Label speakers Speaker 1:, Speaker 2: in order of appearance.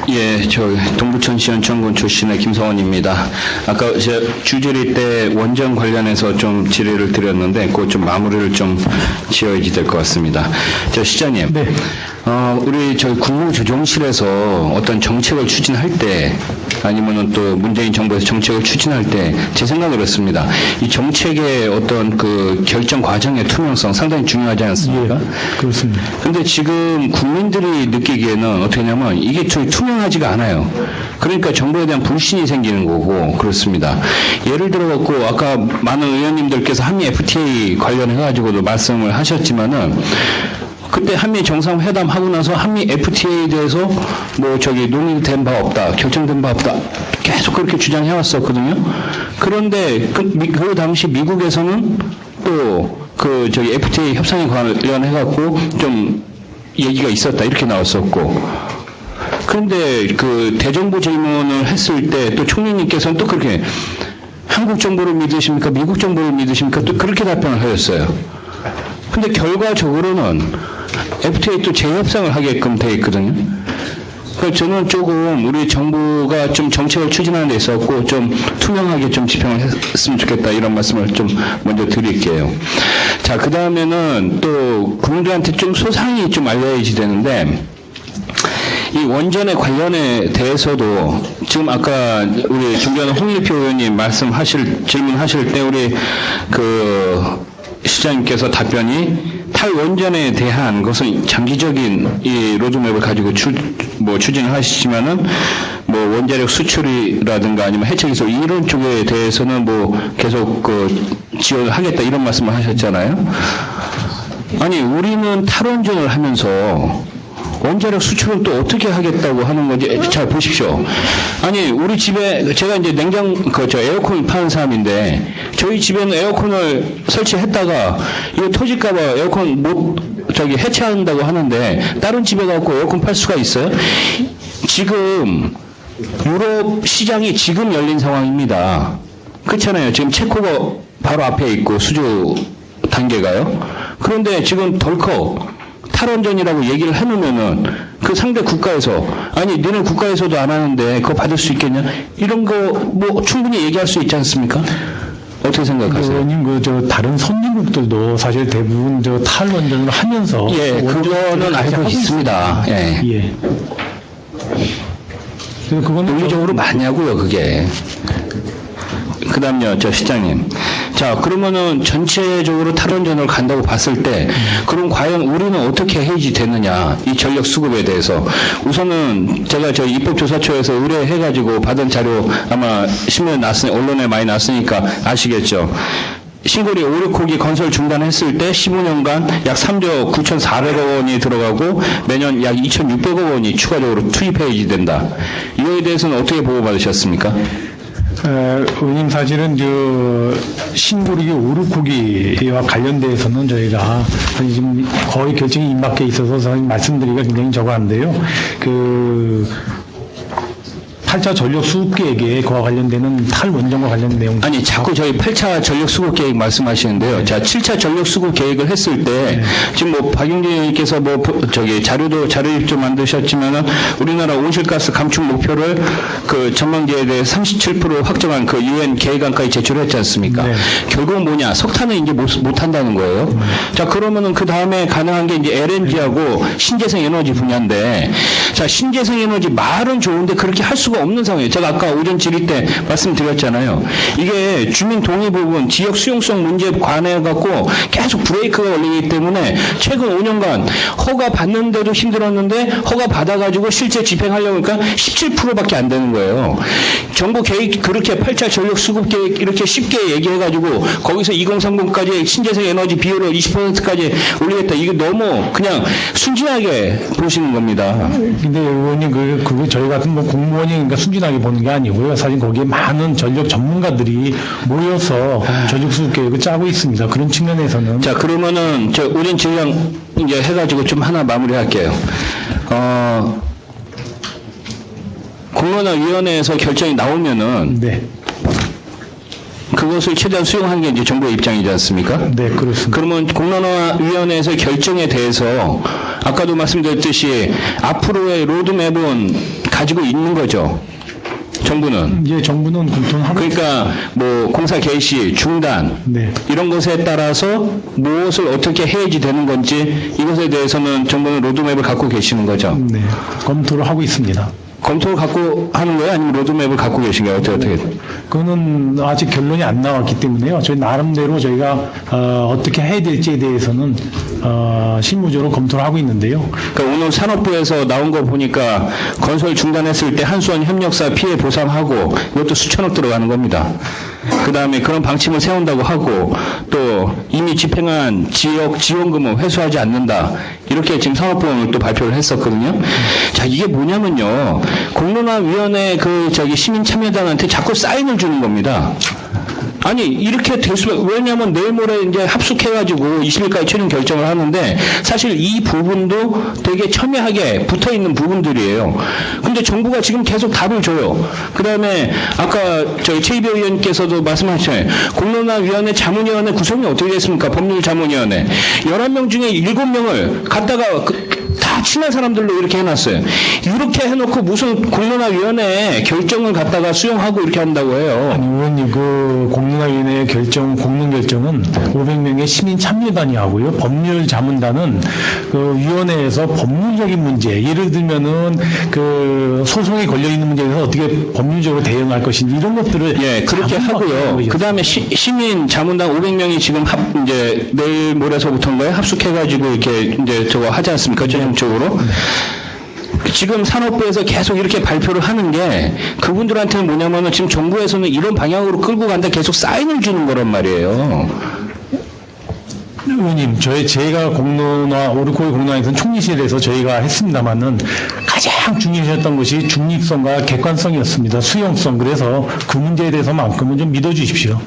Speaker 1: 예, 저 동부천시연천군 출신의 김성원입니다. 아까 제 주질의 때 원전 관련해서 좀 질의를 드렸는데 그거 좀 마무리를 좀 지어야지 될 것 같습니다. 저 시장님,
Speaker 2: 네.
Speaker 1: 우리 저희 국무조정실에서 어떤 정책을 추진할 때 아니면은 또 문재인 정부에서 정책을 추진할 때 제 생각은 그렇습니다. 이 정책의 어떤 그 결정 과정의 투명성 상당히 중요하지 않습니까?
Speaker 2: 예, 그렇습니다.
Speaker 1: 근데 지금 국민들이 느끼기에는 어떻게 하냐면 이게 저희 투명하지가 않아요. 그러니까 정부에 대한 불신이 생기는 거고 그렇습니다. 예를 들어갖고 아까 많은 의원님들께서 한미 FTA 관련해가지고도 말씀을 하셨지만은 그때 한미 정상회담 하고 나서 한미 FTA에 대해서 뭐 저기 논의된 바 없다, 결정된 바 없다 계속 그렇게 주장해 왔었거든요. 그런데 그 당시 미국에서는 또 그 저기 FTA 협상에 관련해 갖고 좀 얘기가 있었다 이렇게 나왔었고. 그런데 그 대정부 질문을 했을 때 또 총리님께서는 또 그렇게 한국 정부를 믿으십니까? 미국 정부를 믿으십니까? 또 그렇게 답변을 하셨어요. 근데 결과적으로는 FTA 또 재협상을 하게끔 돼 있거든요. 그래서 저는 조금 우리 정부가 좀 정책을 추진하는 데 있었고 좀 투명하게 좀 집행을 했으면 좋겠다 이런 말씀을 좀 먼저 드릴게요. 자, 그 다음에는 또 국민들한테 좀 소상히 좀 알려야지 되는데 이 원전에 관련에 대해서도 지금 아까 우리 존경하는 홍일표 의원님 질문하실 때 우리 그 시장님께서 답변이 탈원전에 대한 것은 장기적인 이 로드맵을 가지고 추진을 하시지만은 뭐 원자력 수출이라든가 아니면 해체기술 이런 쪽에 대해서는 뭐 계속 그 지원을 하겠다 이런 말씀을 하셨잖아요. 아니 우리는 탈원전을 하면서 원자력 수출은 또 어떻게 하겠다고 하는 건지 잘 보십시오. 아니 우리 집에 제가 이제 에어컨 파는 사람인데 저희 집에는 에어컨을 설치했다가 이거 터질까봐 에어컨 해체한다고 하는데 다른 집에 가고 에어컨 팔 수가 있어요? 지금 유럽 시장이 지금 열린 상황입니다. 그렇잖아요. 지금 체코가 바로 앞에 있고 수주 단계가요. 그런데 지금 덜컥 탈원전이라고 얘기를 해놓으면은 그 상대 국가에서 아니 너네 국가에서도 안 하는데 그거 받을 수 있겠냐 이런 거 뭐 충분히 얘기할 수 있지 않습니까? 어떻게 생각하세요?
Speaker 2: 의원님 다른 선진국들도 사실 대부분 탈원전을 하면서
Speaker 1: 예 그거는 알고 있습니다. 예.
Speaker 2: 예. 그거는
Speaker 1: 논리적으로 맞냐고요 그게. 그다음요 저 시장님. 자 그러면은 전체적으로 탈원전을 간다고 봤을 때 그럼 과연 우리는 어떻게 해야지 되느냐 이 전력 수급에 대해서 우선은 제가 저희 입법조사처에서 의뢰해가지고 받은 자료 아마 신문에 언론에 많이 났으니까 아시겠죠. 신고리 5,6호기 건설 중단했을 때 15년간 약 3조 9,400억 원이 들어가고 매년 약 2,600억 원이 추가적으로 투입해야지 된다. 이거에 대해서는 어떻게 보고받으셨습니까?
Speaker 2: 의원님 사실은 신고리기 5,6호기와 관련돼서는 저희가 지금 거의 결정이 임박해 있어서 사실 말씀드리기가 굉장히 적한데요. 8차 전력 수급 계획에 그와 관련되는 탈원전과 관련된 내용.
Speaker 1: 아니, 자꾸 저희 8차 전력 수급 계획 말씀하시는데요. 자, 7차 전력 수급 계획을 했을 때, 지금 박용진 의원님께서 자료입 좀 만드셨지만은, 우리나라 온실가스 감축 목표를 그 전망제에 대해 37% 확정한 그 UN 계획안까지 제출했지 않습니까? 네. 결국은 뭐냐? 석탄은 이제 못 한다는 거예요. 자, 그러면은 그 다음에 가능한 게 이제 LNG하고 신재생 에너지 분야인데, 자, 신재생 에너지 말은 좋은데 그렇게 할 수가 없는 상황이에요. 제가 아까 오전 질의 때 말씀드렸잖아요. 이게 주민 동의 부분, 지역 수용성 문제에 관해 갖고 계속 브레이크가 걸리기 때문에 최근 5년간 허가 받는데도 힘들었는데 허가 받아가지고 실제 집행하려고 하니까 17%밖에 안 되는 거예요. 정부 계획 그렇게 8차 전력 수급 계획 이렇게 쉽게 얘기해가지고 거기서 2030까지 신재생 에너지 비율을 20%까지 올리겠다. 이게 너무 그냥 순진하게 보시는 겁니다.
Speaker 2: 근데 의원님 그거 저희 같은 공무원이 그러니까 순진하게 보는 게 아니고요. 사실 거기에 많은 전력 전문가들이 모여서 전력 수급 계획을 짜고 있습니다. 그런 측면에서는.
Speaker 1: 자, 그러면은 저 오전 질량 이제 해가지고 좀 하나 마무리할게요. 공론화위원회에서 결정이 나오면은. 네. 그것을 최대한 수용하는 게 이제 정부의 입장이지 않습니까?
Speaker 2: 네, 그렇습니다.
Speaker 1: 그러면 공론화위원회에서 결정에 대해서 아까도 말씀드렸듯이 앞으로의 로드맵은 가지고 있는 거죠. 정부는.
Speaker 2: 이제 정부는 검토하고
Speaker 1: 그러니까 뭐 공사 개시, 중단
Speaker 2: 네.
Speaker 1: 이런 것에 따라서 무엇을 어떻게 해야지 되는 건지 이것에 대해서는 정부는 로드맵을 갖고 계시는 거죠.
Speaker 2: 네, 검토를 하고 있습니다.
Speaker 1: 검토를 갖고 하는 거예요? 아니면 로드맵을 갖고 계신가요? 어떻게?
Speaker 2: 그거는 아직 결론이 안 나왔기 때문에요. 저희 나름대로 저희가 어떻게 해야 될지에 대해서는 실무적으로 검토를 하고 있는데요.
Speaker 1: 그러니까 오늘 산업부에서 나온 거 보니까 건설 중단했을 때 한수원 협력사 피해 보상하고 이것도 수천억 들어가는 겁니다. 그 다음에 그런 방침을 세운다고 하고 또 이미 집행한 지역 지원금은 회수하지 않는다. 이렇게 지금 산업부는 또 발표를 했었거든요. 자, 이게 뭐냐면요. 공론화위원회 시민참여단한테 자꾸 사인을 주는 겁니다. 아니, 이렇게 될 수가, 왜냐면 내일 모레 이제 합숙해가지고 20일까지 최종 결정을 하는데 사실 이 부분도 되게 첨예하게 붙어 있는 부분들이에요. 근데 정부가 지금 계속 답을 줘요. 그 다음에 아까 최이배 의원께서도 말씀하셨잖아요. 공론화위원회 자문위원회 구성이 어떻게 됐습니까? 법률자문위원회. 11명 중에 7명을 갖다가 다 친한 사람들로 이렇게 해놨어요. 이렇게 해놓고 무슨 공론화위원회 결정을 갖다가 수용하고 이렇게 한다고 해요.
Speaker 2: 아니, 의원님, 그 공론화위원회 공론 결정은 500명의 시민 참여단이 하고요. 법률 자문단은 그 위원회에서 법률적인 문제, 예를 들면은 그 소송이 걸려 있는 문제에 대해서 어떻게 법률적으로 대응할 것인지 이런 것들을
Speaker 1: 예, 그렇게 하고요. 그 다음에 시민 자문단 500명이 지금 이제 내일 모레서부터인가요? 합숙해가지고 이렇게 이제 저거 하지 않습니까? 전형적으로. 지금 산업부에서 계속 이렇게 발표를 하는 게 그분들한테는 뭐냐면은 지금 정부에서는 이런 방향으로 끌고 간다 계속 사인을 주는 거란 말이에요.
Speaker 2: 의원님, 제가 오르코의 공론화에서는 총리실에서 저희가 했습니다만은 가장 중요하셨던 것이 중립성과 객관성이었습니다. 수용성. 그래서 그 문제에 대해서만큼은 좀 믿어주십시오.